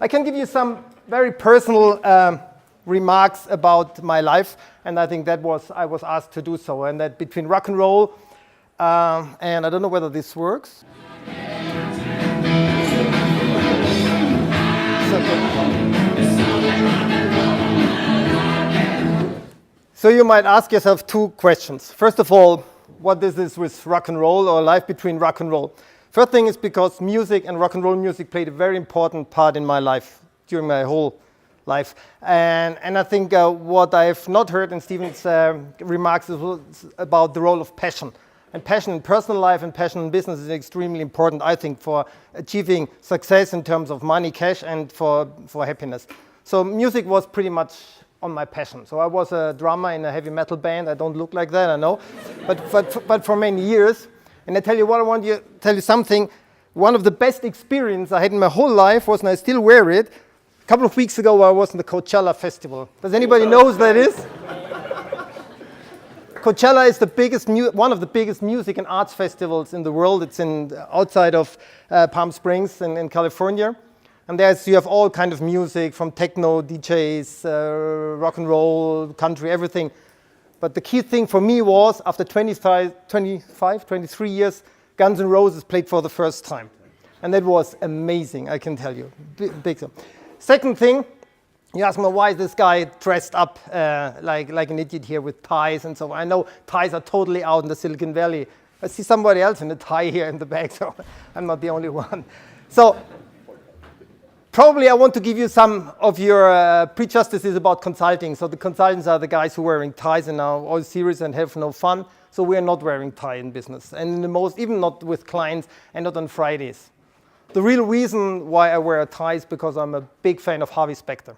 I can give you some very personal remarks about my life, and I think I was asked to do so, and that between rock and roll, and I don't know whether this works. So you might ask yourself two questions. First of all, what is this with rock and roll or life between rock and roll? First thing is because music and rock and roll music played a very important part in my life during my whole life. And I think what I've not heard in Stephen's remarks is about the role of passion. And passion in personal life and passion in business is extremely important, I think, for achieving success in terms of money, cash, and for happiness. So music was pretty much on my passion. So I was a drummer in a heavy metal band. I don't look like that, I know. But for many years, and I tell you what, I want to tell you something. One of the best experiences I had in my whole life was, and I still wear it, a couple of weeks ago I was in the Coachella Festival. Does anybody know what that is? Coachella is one of the biggest music and arts festivals in the world. It's outside of Palm Springs in California. And you have all kind of music, from techno, DJs, rock and roll, country, everything. But the key thing for me was, after 23 years, Guns N' Roses played for the first time. And that was amazing, I can tell you. Big. Second thing, you ask me, why is this guy dressed up like an idiot here with ties and so on? I know ties are totally out in the Silicon Valley. I see somebody else in a tie here in the back, so I'm not the only one. So probably I want to give you some of your prejudices about consulting. So the consultants are the guys who are wearing ties and are all serious and have no fun. So we are not wearing tie in business, and even not with clients and not on Fridays. The real reason why I wear a tie is because I'm a big fan of Harvey Specter.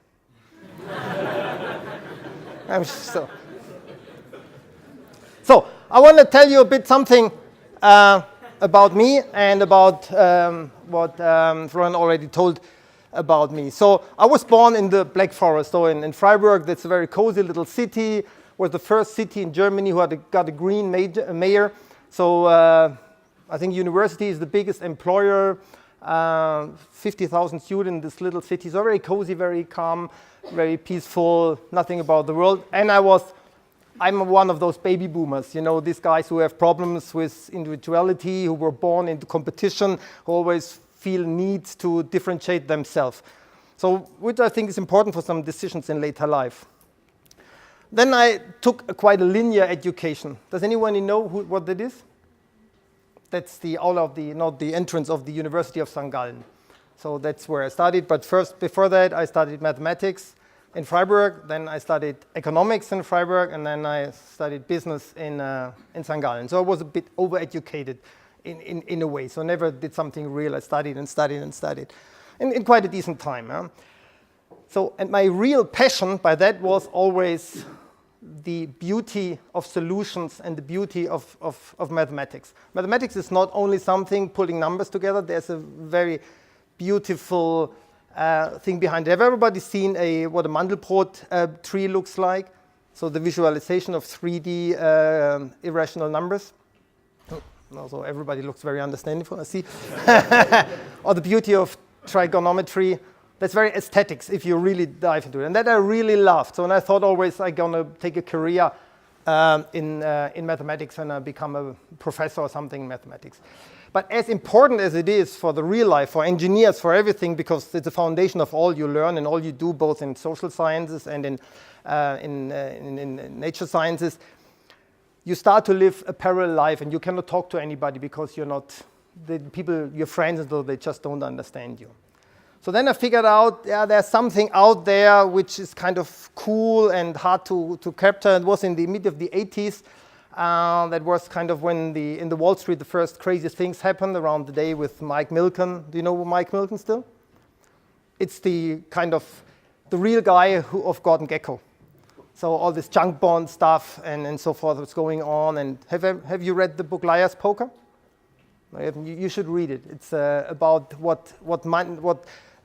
So I want to tell you a bit something about me and about what Florian already told about me. So I was born in the Black Forest, so in Freiburg. That's a very cozy little city. Was the first city in Germany who got a green mayor. So I think university is the biggest employer. 50,000 students in this little city. So very cozy, very calm, very peaceful, nothing about the world. And I'm one of those baby boomers, these guys who have problems with individuality, who were born into competition, who always feel needs to differentiate themselves. So, which I think is important for some decisions in later life. Then I took quite a linear education. Does anyone know what that is? That's the entrance of the University of St. Gallen. So that's where I studied. But first, before that, I studied mathematics in Freiburg. Then I studied economics in Freiburg, and then I studied business in St. Gallen. So I was a bit overeducated in a way. So I never did something real. I studied and studied and studied in quite a decent time. So, and my real passion by that was always the beauty of solutions and the beauty of mathematics. Mathematics is not only something putting numbers together. There's a very beautiful thing behind it. Have everybody seen what a Mandelbrot tree looks like? So the visualization of 3D irrational numbers. So everybody looks very understanding, I see. Or the beauty of trigonometry. That's very aesthetics if you really dive into it. And that I really loved. So and I thought always I'm going to take a career in mathematics and become a professor or something in mathematics. But as important as it is for the real life, for engineers, for everything, because it's the foundation of all you learn and all you do, both in social sciences and in nature sciences, you start to live a parallel life and you cannot talk to anybody because you're not, the people, your friends, and though they just don't understand you. So then I figured out, there's something out there which is kind of cool and hard to capture. It was in the mid of the 80s. That was kind of when in the Wall Street, the first crazy things happened around the day with Mike Milken. Do you know Mike Milken still? It's the kind of the real guy of Gordon Gekko. So all this junk bond stuff and so forth was going on. And have you read the book Liar's Poker? You should read it. It's about what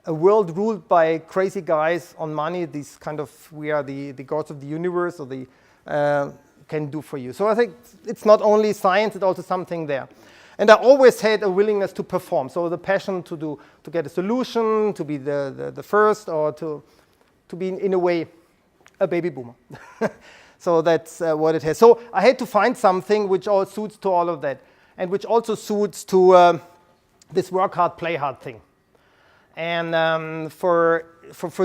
a world ruled by crazy guys on money. These kind of, we are the gods of the universe, or the can do for you. So I think it's not only science, it's also something there. And I always had a willingness to perform. So the passion to get a solution, to be the first, or to be in a way a baby boomer. So that's what it has. So I had to find something which all suits to all of that, and which also suits to this work hard, play hard thing. And for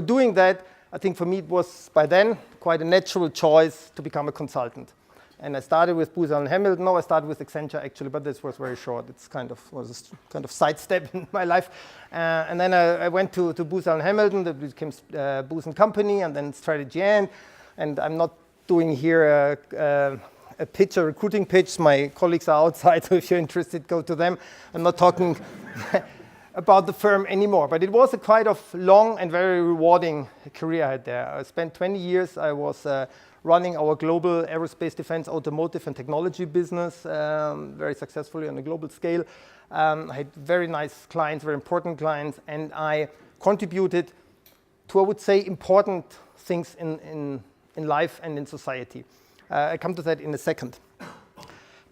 doing that, I think for me it was by then quite a natural choice to become a consultant. And I started with Booz Allen Hamilton. No, I started with Accenture actually, but this was very short. It's was a kind of sidestep in my life. And then I went to Booz Allen Hamilton. That became Booz & Company, and then Strategy and I'm not doing here a pitch, a recruiting pitch. My colleagues are outside, so if you're interested, go to them. I'm not talking about the firm anymore, but it was a quite of long and very rewarding career I had there. I spent 20 years. I was running our global aerospace, defense, automotive, and technology business very successfully on a global scale. I had very nice clients, very important clients, and I contributed to, I would say, important things in life and in society. I come to that in a second.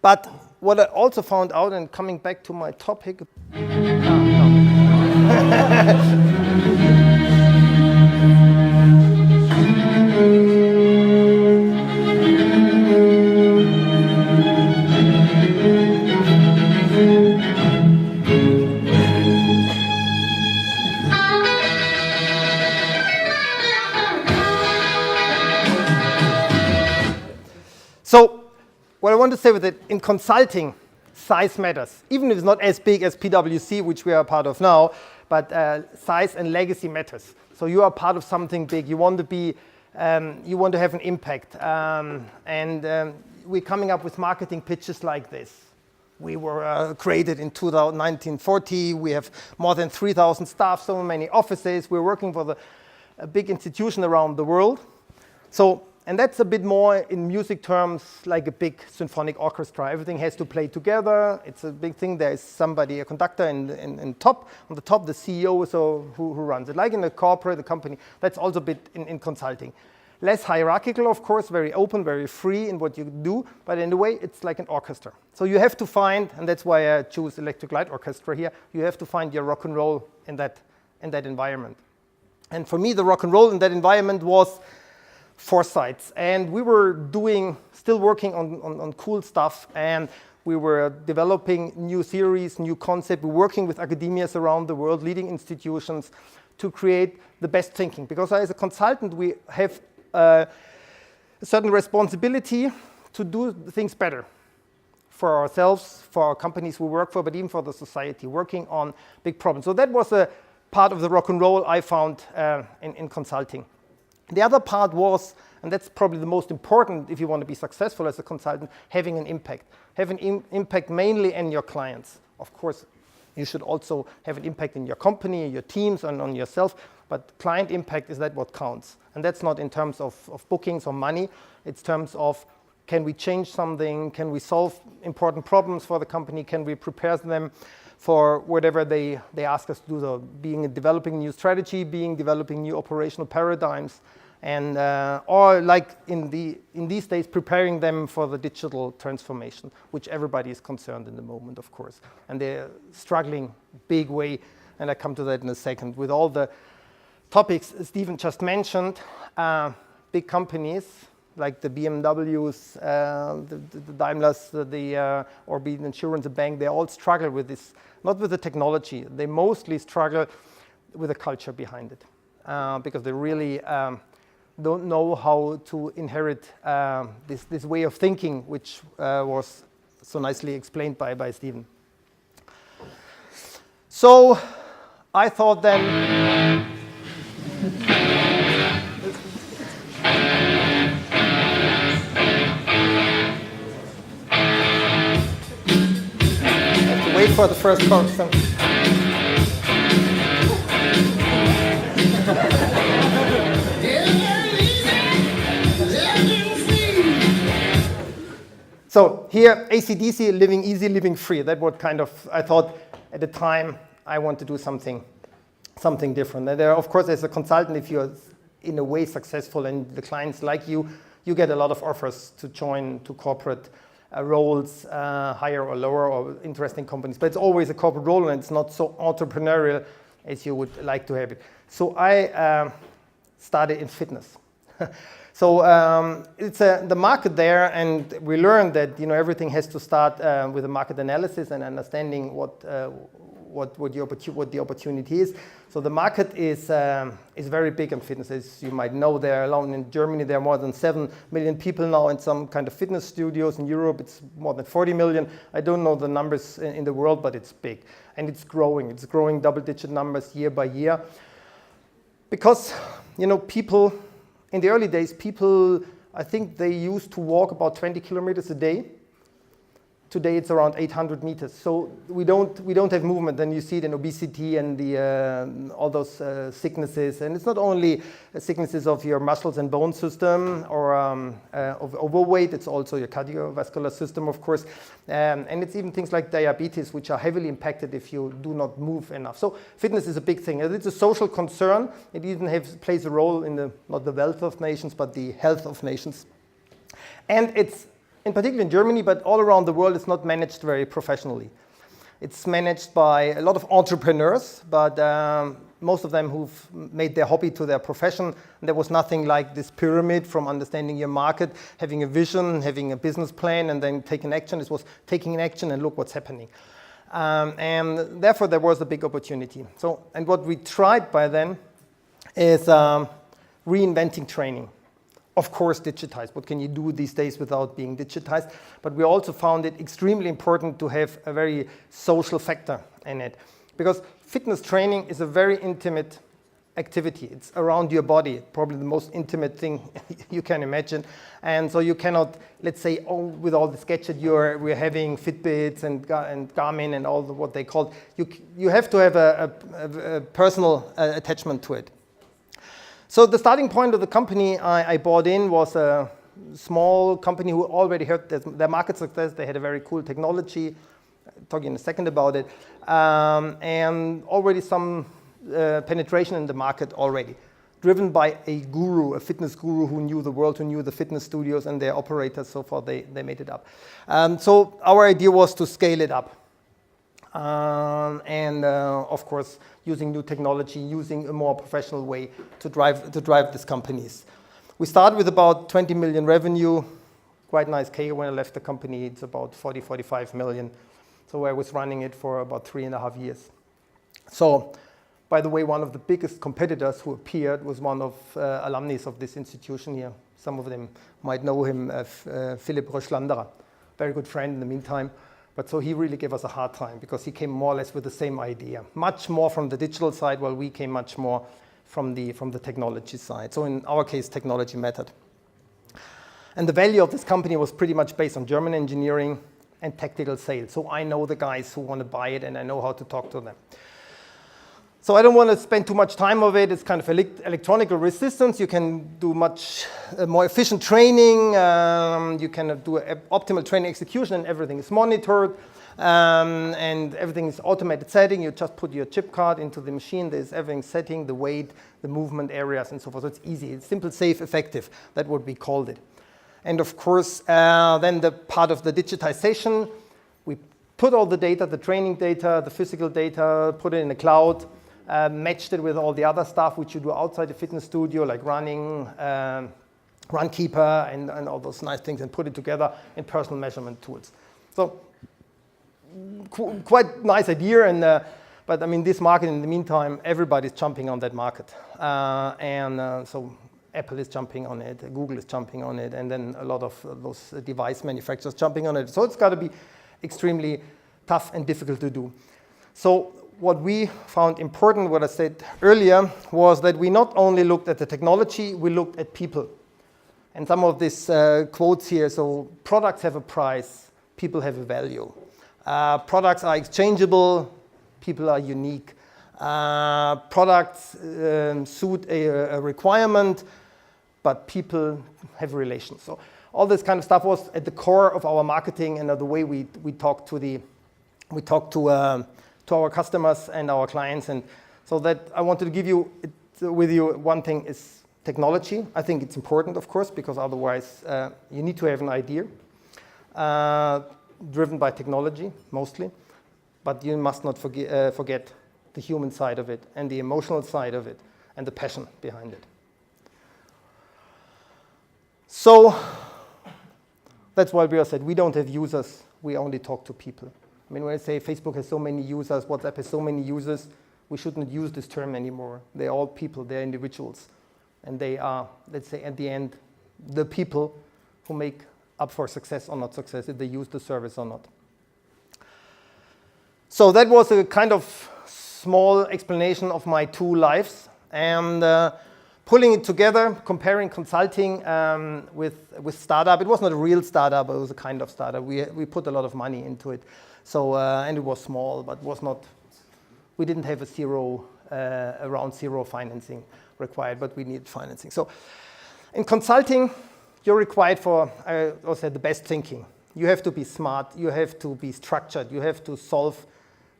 But what I also found out, and coming back to my topic, so what I want to say with it, in consulting, size matters. Even if it's not as big as PwC, which we are part of now, but size and legacy matters. So you are part of something big. You want to be, you want to have an impact. We're coming up with marketing pitches like this. We were created in 1940. We have more than 3,000 staff, so many offices. We're working for a big institution around the world. So, and that's a bit more in music terms like a big symphonic orchestra. Everything has to play together. It's a big thing. There is somebody, a conductor on the top, the CEO, so who runs it. Like in a corporate, a company, that's also a bit in consulting. Less hierarchical, of course, very open, very free in what you do, but in a way, it's like an orchestra. So you have to find, and that's why I choose Electric Light Orchestra here, you have to find your rock and roll in that environment. And for me, the rock and roll in that environment was foresights. And we were still working on cool stuff, and we were developing new theories, new concepts. We're working with academias around the world, leading institutions, to create the best thinking. Because as a consultant, we have a certain responsibility to do things better for ourselves, for our companies we work for, but even for the society, working on big problems. So that was a part of the rock and roll I found in consulting. The other part was, and that's probably the most important if you want to be successful as a consultant, having an impact. Have an impact mainly in your clients. Of course, you should also have an impact in your company, your teams, and on yourself, but client impact is that what counts. And that's not in terms of bookings or money. It's terms of, can we change something? Can we solve important problems for the company? Can we prepare them for whatever they ask us to do? So developing new strategy, developing new operational paradigms, and or like in these days, preparing them for the digital transformation, which everybody is concerned in the moment, of course. And they're struggling big way, and I come to that in a second, with all the topics Stephen just mentioned. Big companies like the BMWs, the Daimlers, or be it insurance, a bank, they all struggle with this, not with the technology. They mostly struggle with the culture behind it, because they really don't know how to inherit this way of thinking, which was so nicely explained by Stephen. So I thought then, wait for the first person. So here, AC/DC, living easy, living free. That what kind of, I thought at the time, I want to do something different. And there, of course, as a consultant, if you're in a way successful and the clients like you, you get a lot of offers to join to corporate roles, higher or lower, or interesting companies. But it's always a corporate role, and it's not so entrepreneurial as you would like to have it. So I started in fitness. So it's the market there, and we learned that everything has to start with a market analysis and understanding what the opportunity is. So the market is very big in fitness. As you might know, there alone in Germany there are more than 7 million people now in some kind of fitness studios. In Europe it's more than 40 million. I don't know the numbers in the world, but it's big, and it's growing. It's growing double-digit numbers year by year, because people in the early days, I think they used to walk about 20 kilometers a day. Today it's around 800 meters. So we don't have movement. Then you see it in obesity and all those sicknesses. And it's not only sicknesses of your muscles and bone system or of overweight. It's also your cardiovascular system, of course. And it's even things like diabetes, which are heavily impacted if you do not move enough. So fitness is a big thing. It's a social concern. It even plays a role in not the wealth of nations, but the health of nations. And it's, in particular in Germany, but all around the world, it's not managed very professionally. It's managed by a lot of entrepreneurs, but most of them who've made their hobby to their profession. And there was nothing like this pyramid from understanding your market, having a vision, having a business plan, and then taking action. It was taking action and look what's happening. And therefore, there was a big opportunity. So, and what we tried by then is reinventing training. Of course, digitized. What can you do these days without being digitized? But we also found it extremely important to have a very social factor in it, because fitness training is a very intimate activity. It's around your body, probably the most intimate thing you can imagine. And so you cannot, let's say, with all this gadget we're having, Fitbits and Garmin and all what they call, you have to have a personal attachment to it. So the starting point of the company I bought in was a small company who already had their market success. They had a very cool technology. I'll talk in a second about it. And already some penetration in the market already, driven by a guru, a fitness guru who knew the world, who knew the fitness studios and their operators. So far, they made it up. So our idea was to scale it up. Of course, using new technology, using a more professional way to drive these companies. We started with about 20 million revenue, quite nice CAGR. When I left the company, it's about 45 million. So I was running it for about 3.5 years. So, by the way, one of the biggest competitors who appeared was one of alumni of this institution here. Some of them might know him, Philipp Röschlanderer, very good friend in the meantime. But so he really gave us a hard time, because he came more or less with the same idea, much more from the digital side, while we came much more from the technology side. So in our case, technology mattered. And the value of this company was pretty much based on German engineering and tactical sales. So I know the guys who want to buy it, and I know how to talk to them. So I don't want to spend too much time of it. It's kind of electronic resistance. You can do much more efficient training. You can do optimal training execution, and everything is monitored. And everything is automated setting. You just put your chip card into the machine. There's everything setting, the weight, the movement areas, and so forth. So it's easy. It's simple, safe, effective. That's what we called it. And of course, then the part of the digitization, we put all the data, the training data, the physical data, put it in the cloud. Matched it with all the other stuff which you do outside the fitness studio, like running, Runkeeper, and all those nice things, and put it together in personal measurement tools. So quite nice idea, but I mean, this market in the meantime, everybody's jumping on that market. So Apple is jumping on it, Google is jumping on it, and then a lot of those device manufacturers jumping on it. So it's got to be extremely tough and difficult to do. So what we found important, what I said earlier, was that we not only looked at the technology, we looked at people. And some of these quotes here, so products have a price, people have a value. Products are exchangeable, people are unique. Products suit a requirement, but people have relations. So all this kind of stuff was at the core of our marketing and the way we talk to our customers and our clients. And so that I wanted to give you with you one thing is technology. I think it's important, of course, because otherwise you need to have an idea. driven by technology mostly, but you must not forget the human side of it and the emotional side of it and the passion behind it. So that's why we all said we don't have users, we only talk to people. I mean, when I say Facebook has so many users, WhatsApp has so many users, we shouldn't use this term anymore. They're all people, they're individuals. And they are, let's say, at the end, the people who make up for success or not success, if they use the service or not. So that was a kind of small explanation of my two lives. And pulling it together, comparing consulting with startup. It was not a real startup, but it was a kind of startup. We put a lot of money into it. So, and it was small, but was not, we didn't have around zero financing required, but we needed financing. So in consulting, you're required for, I also said, the best thinking. You have to be smart, you have to be structured, you have to solve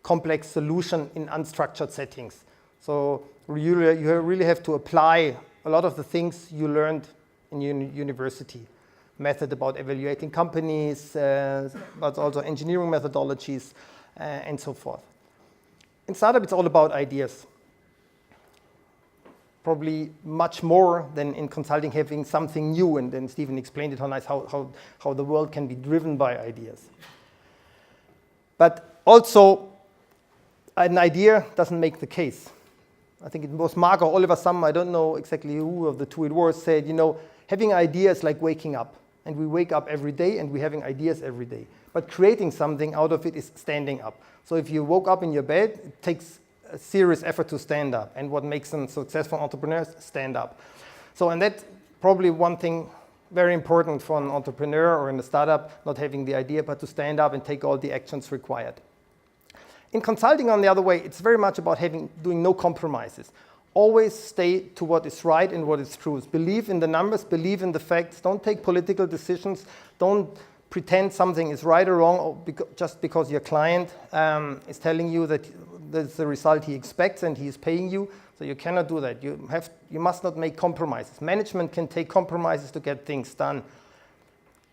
complex solution in unstructured settings. So you really have to apply a lot of the things you learned in university. Method about evaluating companies, but also engineering methodologies, and so forth. In startup, it's all about ideas. Probably much more than in consulting, having something new, and then Stephen explained it how nice, how the world can be driven by ideas. But also, an idea doesn't make the case. I think it was Mark or Oliver Summer, I don't know exactly who of the two it was, said, you know, having ideas like waking up. And we wake up every day and we're having ideas every day. But creating something out of it is standing up. So if you woke up in your bed, it takes a serious effort to stand up. And what makes them successful entrepreneurs, stand up. So, and that's probably one thing very important for an entrepreneur or in a startup, not having the idea, but to stand up and take all the actions required. In consulting, on the other way, it's very much about doing no compromises. Always stay to what is right and what is true. Believe in the numbers, believe in the facts. Don't take political decisions. Don't pretend something is right or wrong just because your client is telling you that that's the result he expects and he is paying you. So you cannot do that. You must not make compromises. Management can take compromises to get things done.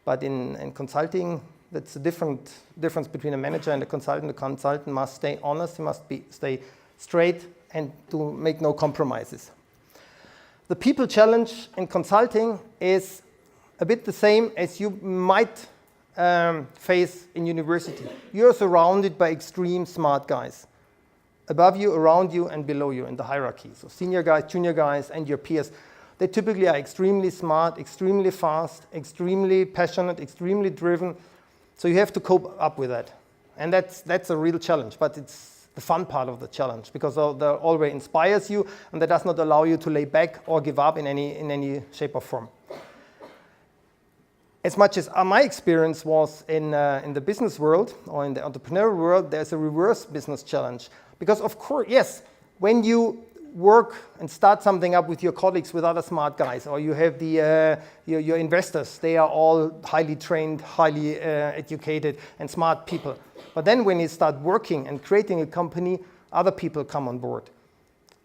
But in consulting, that's a difference between a manager and a consultant. The consultant must stay honest. He must stay straight and to make no compromises. The people challenge in consulting is a bit the same as you might face in university. You're surrounded by extreme smart guys. Above you, around you, and below you in the hierarchy. So senior guys, junior guys, and your peers. They typically are extremely smart, extremely fast, extremely passionate, extremely driven. So you have to cope up with that. And that's a real challenge, but it's the fun part of the challenge, because that always inspires you, and that does not allow you to lay back or give up in any shape or form. As much as my experience was in the business world or in the entrepreneurial world, there's a reverse business challenge. Because of course, yes, when you work and start something up with your colleagues, with other smart guys, or you have your investors, they are all highly trained, highly educated and smart people. But then when you start working and creating a company, other people come on board.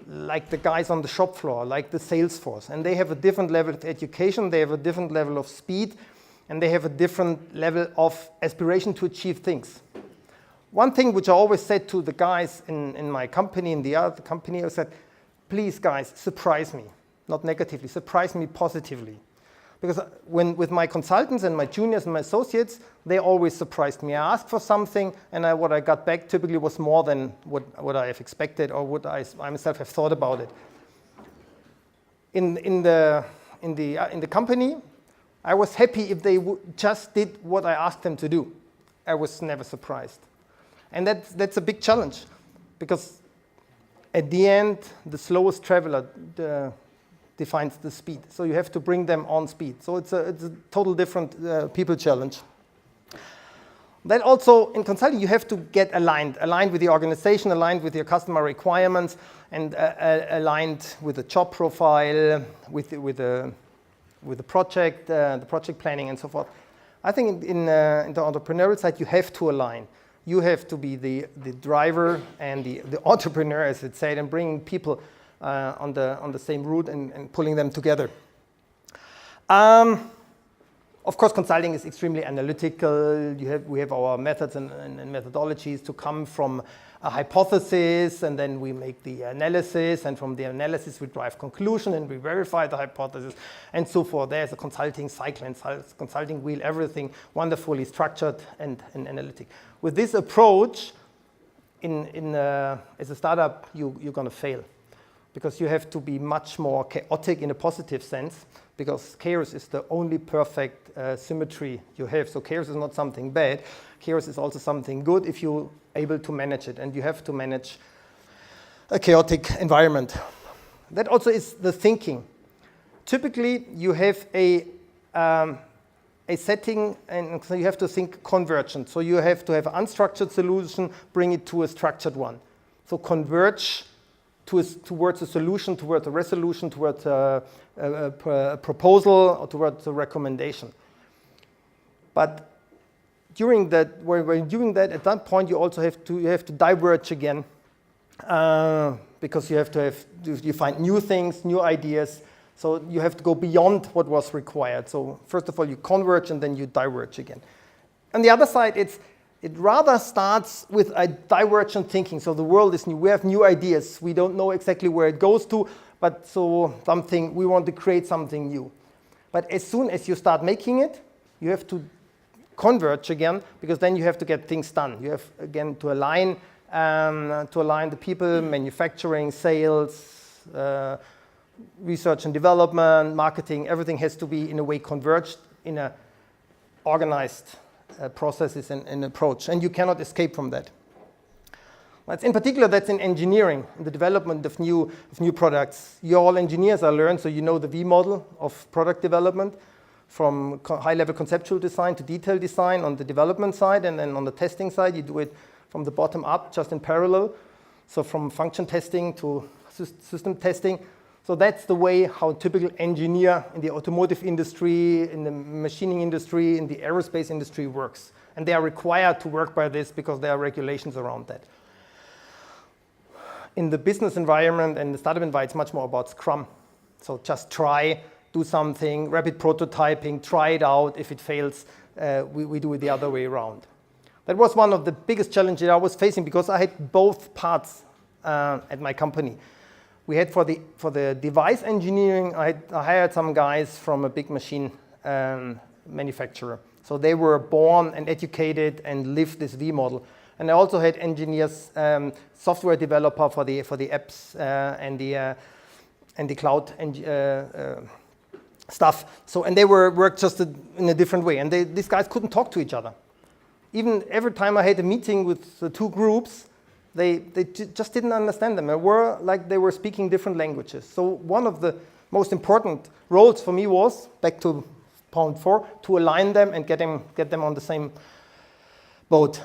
Like the guys on the shop floor, like the sales force. And they have a different level of education, they have a different level of speed, and they have a different level of aspiration to achieve things. One thing which I always said to the guys in my company, in the other company, I said, please guys, surprise me. Not negatively, surprise me positively. Because with my consultants and my juniors and my associates, they always surprised me. I asked for something, and what I got back typically was more than what I have expected or what I myself have thought about it. In the company, I was happy if they just did what I asked them to do. I was never surprised. And that's a big challenge, because at the end, the slowest traveler defines the speed. So you have to bring them on speed. So it's a total different people challenge. Then also in consulting, you have to get aligned with the organization, aligned with your customer requirements, and aligned with the job profile, with the project, the project planning, and so forth. I think in the entrepreneurial side, you have to align. You have to be the driver and the entrepreneur, as it said, and bringing people on the same route and pulling them together. Of course, consulting is extremely analytical. We have our methods and methodologies to come from a hypothesis, and then we make the analysis, and from the analysis we drive conclusion, and we verify the hypothesis, and so forth. There's a consulting cycle and consulting wheel, everything wonderfully structured and analytic. With this approach, as a startup, you're going to fail, because you have to be much more chaotic in a positive sense, because chaos is the only perfect symmetry you have. So chaos is not something bad. Chaos is also something good if you're able to manage it, and you have to manage a chaotic environment. That also is the thinking. Typically, you have a setting, and so you have to think convergent. So you have to have an unstructured solution, bring it to a structured one. So converge towards a solution, towards a resolution, towards a proposal, or towards a recommendation. But during that, when you're doing that, at that point you also have to diverge again, because you find new things, new ideas. So you have to go beyond what was required. So first of all, you converge and then you diverge again. On the other side, it rather starts with a divergent thinking. So the world is new. We have new ideas. We don't know exactly where it goes to, but we want to create something new. But as soon as you start making it, you have to converge again, because then you have to get things done. You have again to align the people, manufacturing, sales, research and development, marketing. Everything has to be in a way converged in a organized processes and approach, and you cannot escape from that. In particular, that's in engineering, in the development of new products. You all engineers are learned, so you know the V model of product development, from high-level conceptual design to detailed design on the development side, and then on the testing side, you do it from the bottom up, just in parallel. So from function testing to system testing. So that's the way how a typical engineer in the automotive industry, in the machining industry, in the aerospace industry works. And they are required to work by this because there are regulations around that. In the business environment and the startup environment, it's much more about Scrum. So just try, do something, rapid prototyping, try it out. If it fails, we do it the other way around. That was one of the biggest challenges I was facing, because I had both parts at my company. We had for the device engineering, I hired some guys from a big machine manufacturer. So they were born and educated and lived this V model. And I also had engineers, software developer for the apps and the cloud stuff. So, and they worked just in a different way. And these guys couldn't talk to each other. Even every time I had a meeting with the two groups, they just didn't understand them. They were speaking different languages. So one of the most important roles for me was, back to point 4, to align them and get them on the same boat.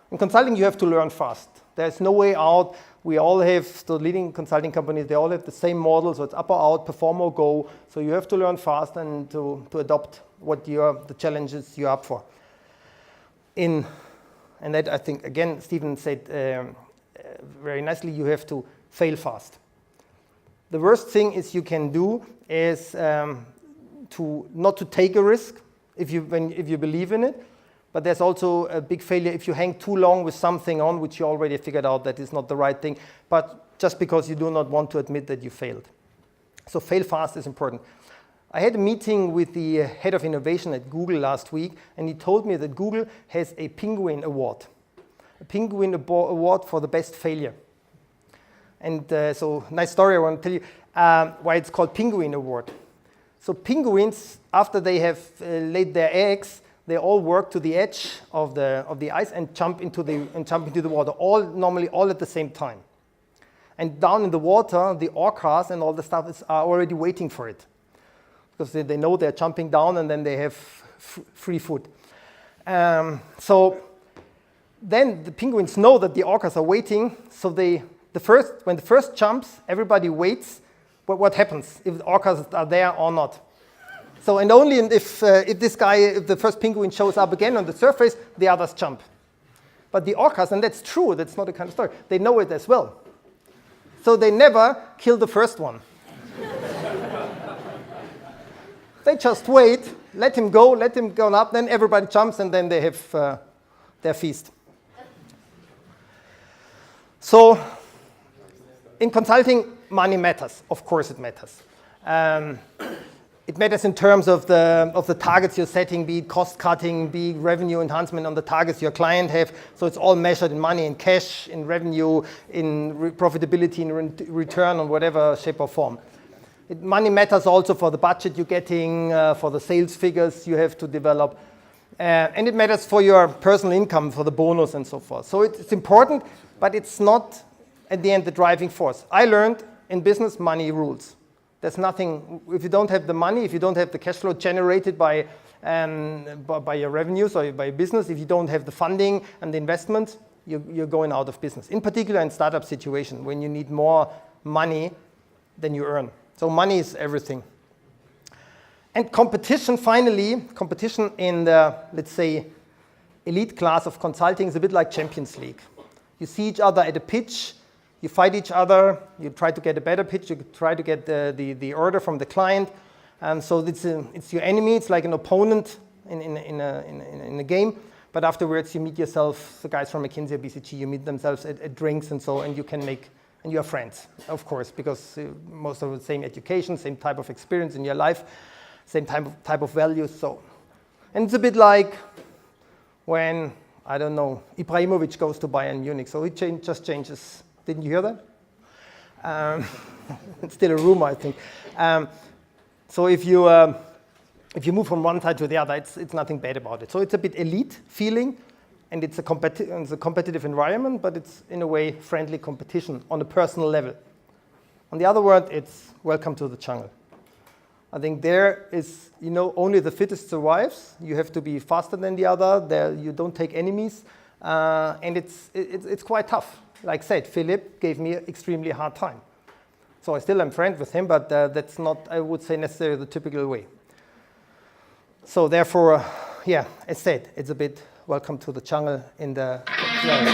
In consulting, you have to learn fast. There's no way out. We all have, the leading consulting companies, they all have the same model, so it's up or out, perform or go. So you have to learn fast and to adopt the challenges you're up for. And that, I think, again, Stephen said very nicely, you have to fail fast. The worst thing you can do is not to take a risk if you believe in it. But there's also a big failure if you hang too long with something on which you already figured out that is not the right thing, but just because you do not want to admit that you failed. So fail fast is important. I had a meeting with the head of innovation at Google last week, and he told me that Google has a Penguin Award. A Penguin Award for the best failure. And so, nice story I want to tell you why it's called Penguin Award. So penguins, after they have laid their eggs, they all work to the edge of the ice and jump into the water, normally all at the same time. And down in the water, the orcas and all the stuff are already waiting for it, because they know they're jumping down and then they have free food. So then the penguins know that the orcas are waiting. So when the first jumps, everybody waits. But what happens if the orcas are there or not? So, and only if the first penguin shows up again on the surface, the others jump. But the orcas, and that's true, that's not a kind of story, they know it as well. So they never kill the first one. They just wait let him go up, then everybody jumps, and then they have their feast. So in consulting, money matters. Of course it matters. It matters in terms of the targets you're setting, be it cost cutting, be it revenue enhancement on the targets your client have. So it's all measured in money, in cash, in revenue, in profitability, in return, on whatever shape or form. Money matters also for the budget you're getting, for the sales figures you have to develop. And it matters for your personal income, for the bonus and so forth. So it's important, but it's not, at the end, the driving force. I learned in business, money rules. There's nothing, if you don't have the money, if you don't have the cash flow generated by your revenues or by your business, if you don't have the funding and the investment, you're going out of business. In particular in startup situation, when you need more money than you earn. So money is everything. And competition, finally, competition in the, let's say, elite class of consulting is a bit like Champions League. You see each other at a pitch, you fight each other, you try to get a better pitch, you try to get the order from the client. And so it's your enemy, it's like an opponent in a game. But afterwards you meet yourself, the guys from McKinsey or BCG, you meet themselves at drinks and so, and you can make, and you are friends, of course, because most of the same education, same type of experience in your life, same type of values. So, and it's a bit like when, I don't know, Ibrahimovic goes to Bayern Munich. So he just changes. Didn't you hear that? It's still a rumor, I think. So if you move from one side to the other, it's nothing bad about it. So it's a bit elite feeling, and it's a competitive environment, but it's in a way friendly competition on a personal level. On the other word, it's welcome to the jungle. I think there is, only the fittest survives. You have to be faster than the other. There you don't take enemies, and it's quite tough. Like I said, Philip gave me an extremely hard time. So I still am friends with him, but that's not, I would say, necessarily the typical way. So therefore, as said, it's a bit welcome to the jungle in the jungle.